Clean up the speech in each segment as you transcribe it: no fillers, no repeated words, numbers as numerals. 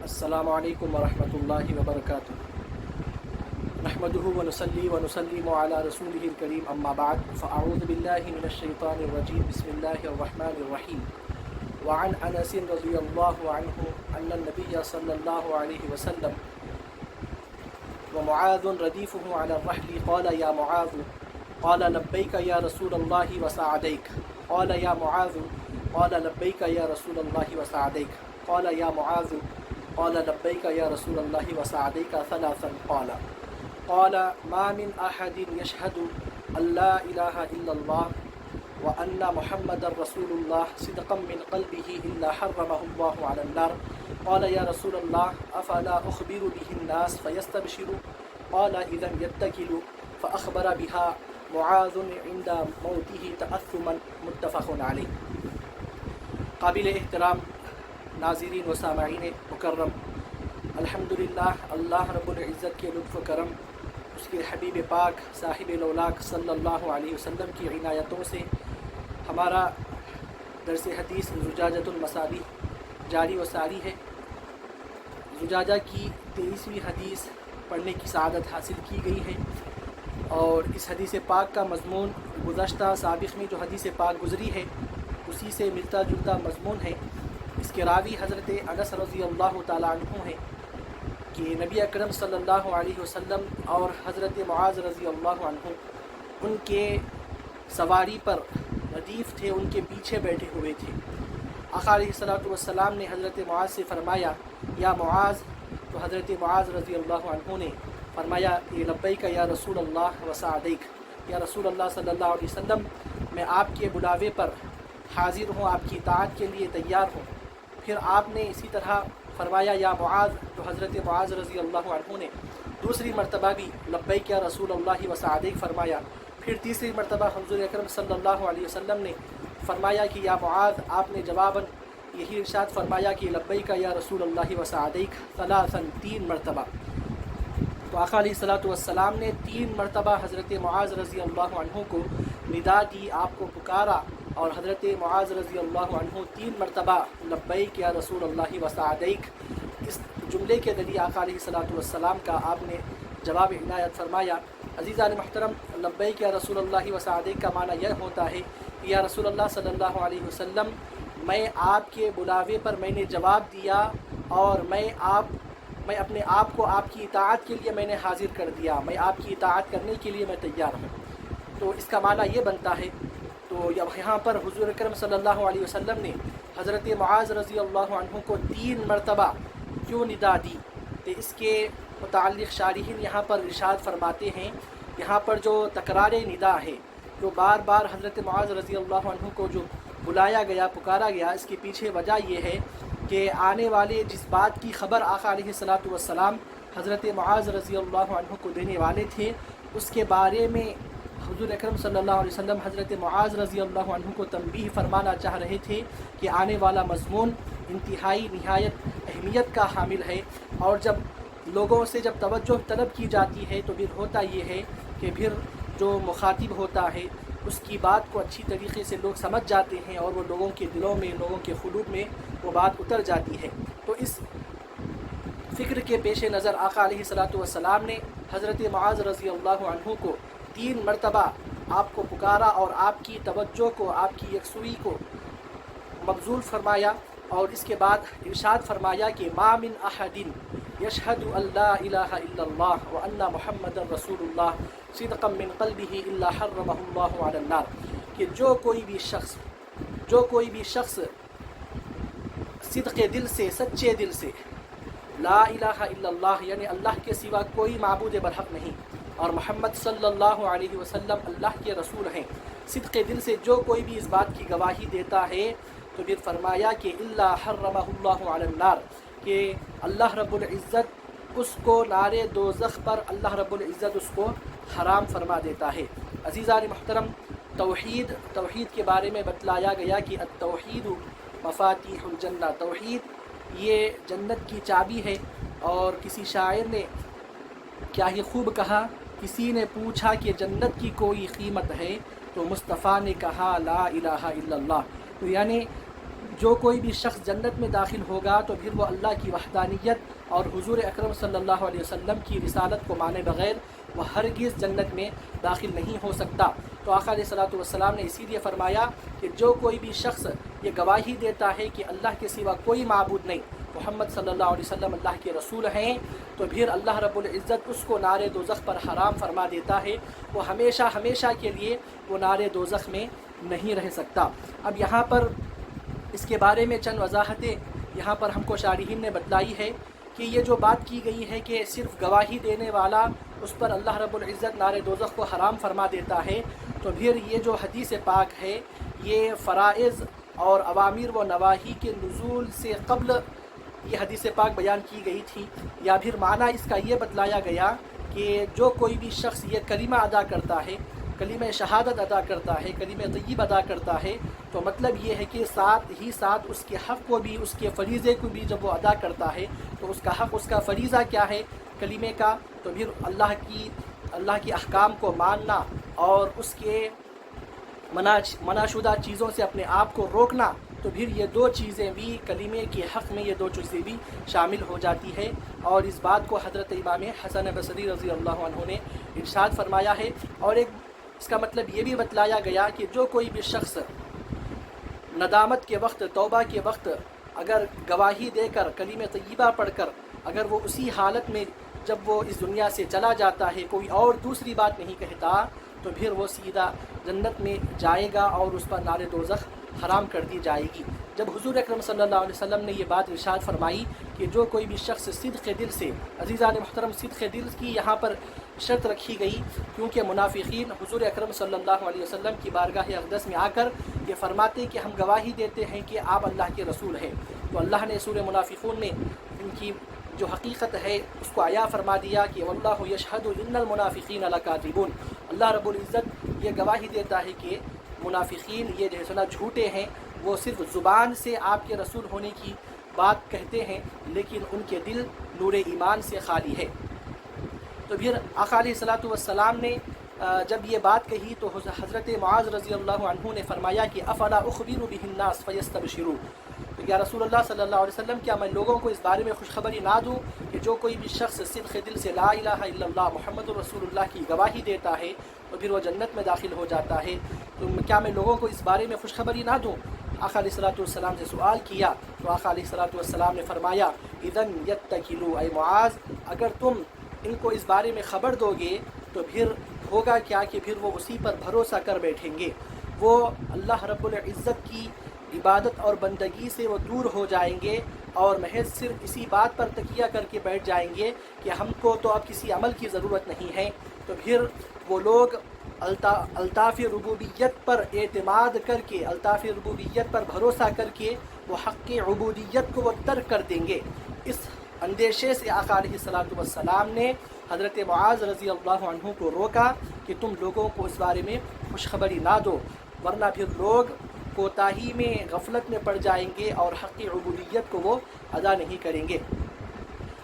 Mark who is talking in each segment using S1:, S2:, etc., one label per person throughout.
S1: السلام علیکم ورحمۃ اللہ وبرکاتہ نحمده ونصلي ونسلم على رسوله الكريم اما بعد فاعوذ بالله من الشيطان الرجيم بسم الله الرحمن الرحيم وعن انس رضي الله عنه ان النبي صلى الله عليه وسلم ومعاذ رديفه على الرحل قال يا معاذ قال لبيك يا رسول الله وسعديك قال يا معاذ قال لبيك يا رسول الله وسعديك قال يا معاذ قال لبيك يا رسول الله وسعديك ثلاثا قال ما من أحد يشهد أن لا إله إلا الله وأن محمد رسول الله صدقا من قلبه إلا حرمه الله على النار قال يا رسول الله أفلا أخبر به الناس فيستبشروا قال إذا يتكل فأخبر بها معاذ عند موته تأثما متفق عليه قابل احترام ناظرین و سامعین مکرم، الحمدللہ اللہ رب العزت کے لطف و کرم، اس کے حبیب پاک صاحب الاولاق صلی اللہ علیہ وسلم کی عنایتوں سے ہمارا درس حدیث زجاجۃ المصابیح جاری و ساری ہے۔ زجاجہ کی 23ویں حدیث پڑھنے کی سعادت حاصل کی گئی ہے، اور اس حدیث پاک کا مضمون گزشتہ سابق میں جو حدیث پاک گزری ہے اسی سے ملتا جلتا مضمون ہے۔ اس کے راوی حضرت انس رضی اللہ تعالیٰ عنہ ہیں کہ نبی اکرم صلی اللہ علیہ وسلم اور حضرت معاذ رضی اللہ عنہ ان کے سواری پر ردیف تھے، ان کے پیچھے بیٹھے ہوئے تھے۔ آقا علیہ الصلوۃ والسلام نے حضرت معاذ سے فرمایا یا معاذ، تو حضرت معاذ رضی اللہ عنہ نے فرمایا لبیک یا رسول اللہ وسعدیک، یا رسول اللہ صلی اللہ علیہ وسلم میں آپ کے بلاوے پر حاضر ہوں، آپ کی اطاعت کے لیے تیار ہوں۔ پھر آپ نے اسی طرح فرمایا یا معاذ، تو حضرت معاذ رضی اللہ عنہ نے دوسری مرتبہ بھی لبیک یا رسول اللہ وسعدیک فرمایا۔ پھر تیسری مرتبہ حضور اکرم صلی اللہ علیہ وسلم نے فرمایا کہ یا معاذ، آپ نے جواباً یہی ارشاد فرمایا کہ لبیک یا رسول اللہ وسعدیک ثلاثاً، 3 مرتبہ۔ تو آقا علیہ الصلوۃ والسلام نے 3 مرتبہ حضرت معاذ رضی اللہ عنہ کو ندا دی، آپ کو پکارا، اور حضرت معاذ رضی اللہ عنہ 3 مرتبہ لبیک یا رسول اللہ وسعدیک، اس جملے کے ذریعے آقا علیہ الصلوۃ والسلام کا آپ نے جواب عنایت فرمایا۔ عزیزان محترم، لبیک یا رسول اللہ وسعدیک کا معنی یہ ہوتا ہے کہ یا رسول اللہ صلی اللہ علیہ وسلم، میں آپ کے بلاوے پر میں نے جواب دیا، اور میں اپنے آپ کو آپ کی اطاعت کے لیے میں نے حاضر کر دیا، میں آپ کی اطاعت کرنے کے لیے میں تیار ہوں۔ تو اس کا معنی یہ بنتا ہے۔ تو یہاں پر حضور اکرم صلی اللہ علیہ وسلم نے حضرت معاذ رضی اللہ عنہ کو 3 مرتبہ کیوں ندا دی، تو اس کے متعلق شارحین یہاں پر ارشاد فرماتے ہیں، یہاں پر جو تکرار ندا ہے، جو بار بار حضرت معاذ رضی اللہ عنہ کو جو بلایا گیا، پکارا گیا، اس کے پیچھے وجہ یہ ہے کہ آنے والے جس بات کی خبر آقا علیہ الصلوۃ والسلام حضرت معاذ رضی اللہ عنہ کو دینے والے تھے، اس کے بارے میں حضور اکرم صلی اللہ علیہ وسلم حضرت معاذ رضی اللہ عنہ کو تنبیہ فرمانا چاہ رہے تھے کہ آنے والا مضمون انتہائی نہایت اہمیت کا حامل ہے، اور جب لوگوں سے جب توجہ طلب کی جاتی ہے تو پھر ہوتا یہ ہے کہ پھر جو مخاطب ہوتا ہے اس کی بات کو اچھی طریقے سے لوگ سمجھ جاتے ہیں، اور وہ لوگوں کے دلوں میں، لوگوں کے قلوب میں وہ بات اتر جاتی ہے۔ تو اس فکر کے پیش نظر آقا علیہ الصلوۃ والسلام نے حضرت معاذ رضی اللہ عنہ کو 3 مرتبہ آپ کو پکارا، اور آپ کی توجہ کو، آپ کی یکسوئی کو مبذول فرمایا، اور اس کے بعد ارشاد فرمایا کہ ما من احد یشہد ان لا الہ الا اللہ وان محمد رسول اللہ صدقا من قلبہ الا حرمہ اللہ علی النار، کہ جو کوئی بھی شخص صدق دل سے، سچے دل سے لا الہ الا اللہ، یعنی اللہ کے سوا کوئی معبود برحق نہیں، اور محمد صلی اللہ علیہ وسلم اللہ کے رسول ہیں، صدق دل سے جو کوئی بھی اس بات کی گواہی دیتا ہے، تو پھر فرمایا کہ الا حرمہ اللہ علی النار، کہ اللہ رب العزت اس کو نار دوزخ پر اللہ رب العزت اس کو حرام فرما دیتا ہے۔ عزیزان محترم، توحید کے بارے میں بتلایا گیا کہ التوحید مفاتیح الجنہ، توحید یہ جنت کی چابی ہے۔ اور کسی شاعر نے کیا ہی خوب کہا، کسی نے پوچھا کہ جنت کی کوئی قیمت ہے، تو مصطفیٰ نے کہا لا الہ الا اللہ۔ تو یعنی جو کوئی بھی شخص جنت میں داخل ہوگا تو پھر وہ اللہ کی وحدانیت اور حضور اکرم صلی اللہ علیہ وسلم کی رسالت کو مانے بغیر وہ ہرگز جنت میں داخل نہیں ہو سکتا۔ تو آقا علیہ الصلوۃ والسلام نے اسی لیے فرمایا کہ جو کوئی بھی شخص یہ گواہی دیتا ہے کہ اللہ کے سوا کوئی معبود نہیں، محمد صلی اللہ علیہ وسلم اللہ کے رسول ہیں، تو پھر اللہ رب العزت اس کو نار دوزخ پر حرام فرما دیتا ہے، وہ ہمیشہ ہمیشہ کے لیے وہ نار دوزخ میں نہیں رہ سکتا۔ اب یہاں پر اس کے بارے میں چند وضاحتیں یہاں پر ہم کو شارحین نے بتلائی ہے کہ یہ جو بات کی گئی ہے کہ صرف گواہی دینے والا اس پر اللہ رب العزت نار دوزخ کو حرام فرما دیتا ہے، تو پھر یہ جو حدیث پاک ہے یہ فرائض اور اوامر و نواہی کے نزول سے قبل یہ حدیث پاک بیان کی گئی تھی، یا پھر معنی اس کا یہ بتلایا گیا کہ جو کوئی بھی شخص یہ کلمہ ادا کرتا ہے، کلمہ شہادت ادا کرتا ہے، کلمہ طیب ادا کرتا ہے، تو مطلب یہ ہے کہ ساتھ ہی ساتھ اس کے حق کو بھی، اس کے فریضے کو بھی جب وہ ادا کرتا ہے تو اس کا حق، اس کا فریضہ کیا ہے کلمے کا، تو پھر اللہ کی احکام کو ماننا اور اس کے منع شدہ چیزوں سے اپنے آپ کو روکنا، تو پھر یہ دو چیزیں بھی کلمے کے حق میں، یہ دو چیزیں بھی شامل ہو جاتی ہے۔ اور اس بات کو حضرت امام حسن بصری رضی اللہ عنہ نے ارشاد فرمایا ہے۔ اور ایک اس کا مطلب یہ بھی بتلایا گیا کہ جو کوئی بھی شخص ندامت کے وقت، توبہ کے وقت اگر گواہی دے کر، کلمہ طیبہ پڑھ کر اگر وہ اسی حالت میں جب وہ اس دنیا سے چلا جاتا ہے، کوئی اور دوسری بات نہیں کہتا، تو پھر وہ سیدھا جنت میں جائے گا اور اس پر نار دوزخ حرام کر دی جائے گی۔ جب حضور اکرم صلی اللہ علیہ وسلم نے یہ بات ارشاد فرمائی کہ جو کوئی بھی شخص صدق دل سے، عزیزان محترم صدق دل کی یہاں پر شرط رکھی گئی، کیونکہ منافقین حضور اکرم صلی اللہ علیہ وسلم کی بارگاہ اقدس میں آ کر یہ فرماتے کہ ہم گواہی دیتے ہیں کہ آپ اللہ کے رسول ہیں، تو اللہ نے سورہ منافقون میں ان کی جو حقیقت ہے اس کو عیا فرما دیا کہ واللہ یشہد ان المنافقین لکاذبون، اللہ رب العزت یہ گواہی دیتا ہے کہ منافقین یہ جو ہے سنا جھوٹے ہیں، وہ صرف زبان سے آپ کے رسول ہونے کی بات کہتے ہیں لیکن ان کے دل نور ایمان سے خالی ہے۔ تو پھر آقا علیہ الصلوۃ والسلام نے جب یہ بات کہی تو حضرت معاذ رضی اللہ عنہ نے فرمایا کہ افلا اخبر بہ الناس فیستبشروا، یا رسول اللہ صلی اللہ علیہ وسلم کیا میں لوگوں کو اس بارے میں خوشخبری نہ دوں کہ جو کوئی بھی شخص صدق دل سے لا الہ الا اللہ محمد رسول اللہ کی گواہی دیتا ہے تو پھر وہ جنت میں داخل ہو جاتا ہے، تو کیا میں لوگوں کو اس بارے میں خوشخبری نہ دوں؟ آقا علیہ الصلوۃ والسلام سے سوال کیا تو آقا علیہ الصلوۃ والسلام نے فرمایا اذن یتکلوا، اے معاذ اگر تم ان کو اس بارے میں خبر دو گے تو پھر ہوگا کیا کہ پھر وہ اسی پر بھروسہ کر بیٹھیں گے، وہ اللہ رب العزت کی عبادت اور بندگی سے وہ دور ہو جائیں گے اور محض صرف اسی بات پر تکیہ کر کے بیٹھ جائیں گے کہ ہم کو تو اب کسی عمل کی ضرورت نہیں ہے، تو پھر وہ لوگ الطاف ربوبیت پر اعتماد کر کے، الطاف ربوبیت پر بھروسہ کر کے وہ حق عبودیت کو وہ ترک کر دیں گے۔ اس اندیشے سے آقا علیہ الصلوۃ والسلام نے حضرت معاذ رضی اللہ عنہ کو روکا کہ تم لوگوں کو اس بارے میں خوشخبری نہ دو، ورنہ پھر لوگ کوتاہی میں، غفلت میں پڑ جائیں گے اور حق عبودیت کو وہ ادا نہیں کریں گے۔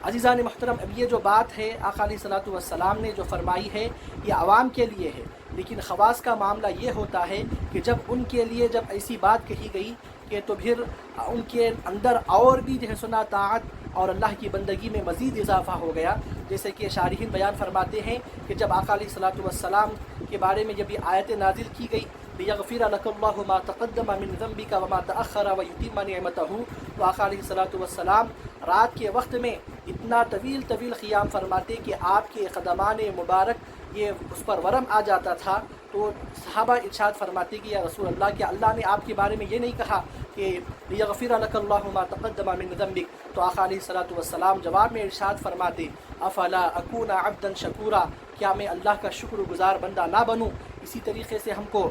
S1: عزیزان محترم، اب یہ جو بات ہے آقا علیہ الصلوۃ والسلام نے جو فرمائی ہے یہ عوام کے لیے ہے، لیکن خواص کا معاملہ یہ ہوتا ہے کہ جب ان کے لیے جب ایسی بات کہی گئی کہ تو پھر ان کے اندر اور بھی جو ہے سنا طاعت اور اللہ کی بندگی میں مزید اضافہ ہو گیا، جیسے کہ شارحین بیان فرماتے ہیں کہ جب آقا علیہ الصلوۃ والسلام کے بارے میں جب یہ آیت نازل کی گئی لِيَغْفِرَ لَكَ اللَّهُ مَا تَقَدَّمَ مِن ذَنبِكَ وَمَا تَأَخَّرَ وَيُتِمَّ نِعْمَتَهُ، تو آقا علیہ الصلوۃ والسلام رات کے وقت میں اتنا طویل قیام فرماتے کہ آپ کے قدمان مبارک یہ اس پر ورم آ جاتا تھا، تو صحابہ ارشاد فرماتے کہ یا رسول اللہ کیا اللہ نے آپ کے بارے میں یہ نہیں کہا کہ لِيَغْفِرَ لَكَ اللَّهُ مَا تَقَدَّمَ مِن ذَنبِكَ؟ تو آقا علیہ الصلوۃ والسلام جواب میں ارشاد فرماتے افلا اکون عبدا شکورا، کیا میں اللہ کا شکر گزار بندہ نہ بنوں؟ اسی طریقے سے ہم کو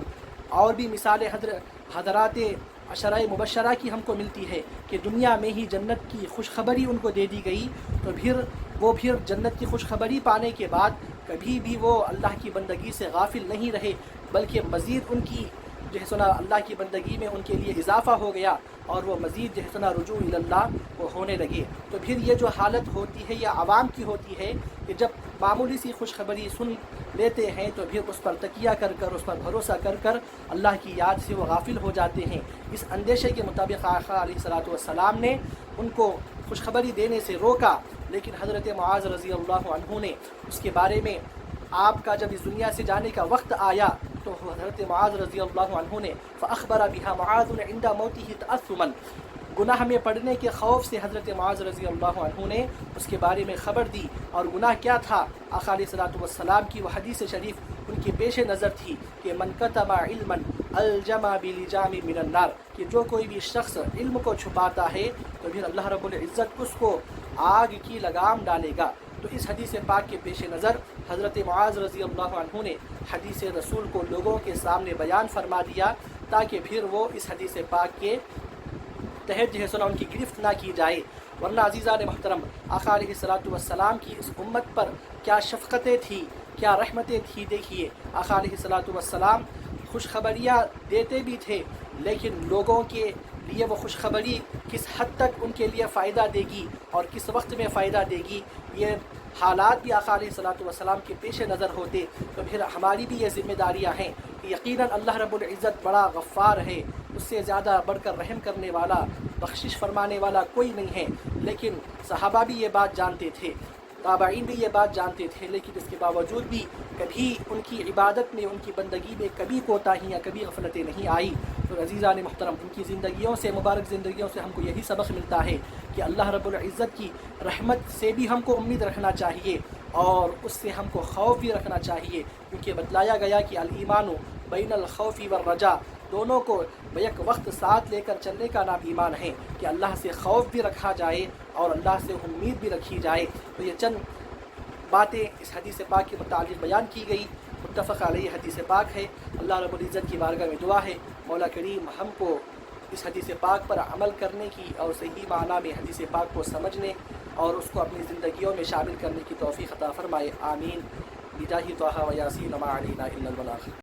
S1: اور بھی مثالیں حضرات عشرہ مبشرہ کی ہم کو ملتی ہے کہ دنیا میں ہی جنت کی خوشخبری ان کو دے دی گئی، تو پھر جنت کی خوشخبری پانے کے بعد کبھی بھی وہ اللہ کی بندگی سے غافل نہیں رہے، بلکہ مزید ان کی جو ہے سنا اللہ کی بندگی میں ان کے لیے اضافہ ہو گیا اور وہ مزید جو ہے سنا رجوع اللہ وہ ہونے لگے۔ تو پھر یہ جو حالت ہوتی ہے یہ عوام کی ہوتی ہے کہ جب معمولی سی خوشخبری سن لیتے ہیں تو پھر اس پر تکیہ کر کر، اس پر بھروسہ کر کر اللہ کی یاد سے وہ غافل ہو جاتے ہیں۔ اس اندیشے کے مطابق آقا علیہ الصلوۃ والسلام نے ان کو خوشخبری دینے سے روکا، لیکن حضرت معاذ رضی اللہ عنہ نے اس کے بارے میں آپ کا جب اس دنیا سے جانے کا وقت آیا تو حضرت معاذ رضی اللہ عنہ نے فأخبر بها معاذ عند موته تأثما، گناہ میں پڑنے کے خوف سے حضرت معاذ رضی اللہ عنہ نے اس کے بارے میں خبر دی۔ اور گناہ کیا تھا؟ آقا علیہ الصلوۃ والسلام کی وہ حدیث شریف ان کے پیش نظر تھی کہ من کتم علما الجم بلجام من النار، کہ جو کوئی بھی شخص علم کو چھپاتا ہے تو پھر اللہ رب العزت اس کو آگ کی لگام ڈالے گا۔ تو اس حدیث پاک کے پیش نظر حضرت معاذ رضی اللہ عنہ نے حدیث رسول کو لوگوں کے سامنے بیان فرما دیا تاکہ پھر وہ اس حدیث پاک کے تحت جو ہے سنا ان کی گرفت نہ کی جائے۔ ورنہ عزیزان محترم، آقا علیہ الصلوۃ والسلام کی اس امت پر کیا شفقتیں تھیں، کیا رحمتیں تھیں۔ دیکھیے آقا علیہ الصلوۃ والسلام خوشخبریاں دیتے بھی تھے، لیکن لوگوں کے لیے وہ خوشخبری کس حد تک ان کے لیے فائدہ دے گی اور کس وقت میں فائدہ دے گی، یہ حالات بھی آقا علیہ الصلوۃ والسلام کے پیش نظر ہوتے تو پھر ہماری بھی یہ ذمہ داریاں ہیں کہ یقیناً اللہ رب العزت بڑا غفار ہے، اس سے زیادہ بڑھ کر رحم کرنے والا، بخشش فرمانے والا کوئی نہیں ہے۔ لیکن صحابہ بھی یہ بات جانتے تھے، تابعین بھی یہ بات جانتے تھے، لیکن اس کے باوجود بھی کبھی ان کی عبادت میں، ان کی بندگی میں کبھی کوتاہیاں، کبھی غفلتیں نہیں آئی۔ تو عزیزان محترم، ان کی زندگیوں سے، مبارک زندگیوں سے ہم کو یہی سبق ملتا ہے کہ اللہ رب العزت کی رحمت سے بھی ہم کو امید رکھنا چاہیے اور اس سے ہم کو خوف بھی رکھنا چاہیے، کیونکہ بتلایا گیا کہ الایمان بین الخوف والرجاء، دونوں کو بیک وقت ساتھ لے کر چلنے کا نام ایمان ہے کہ اللہ سے خوف بھی رکھا جائے اور اللہ سے امید بھی رکھی جائے۔ تو یہ چند باتیں اس حدیث پاک کے متعلق بیان کی گئی، متفق علیہ حدیث پاک ہے۔ اللہ رب العزت کی بارگاہ میں دعا ہے مولا کریم ہم کو اس حدیث پاک پر عمل کرنے کی اور صحیح معنی میں حدیث پاک کو سمجھنے اور اس کو اپنی زندگیوں میں شامل کرنے کی توفیق عطا فرمائے، آمین۔ بجاہ طٰہٰ و یاسین وما علینا الا البلاغ۔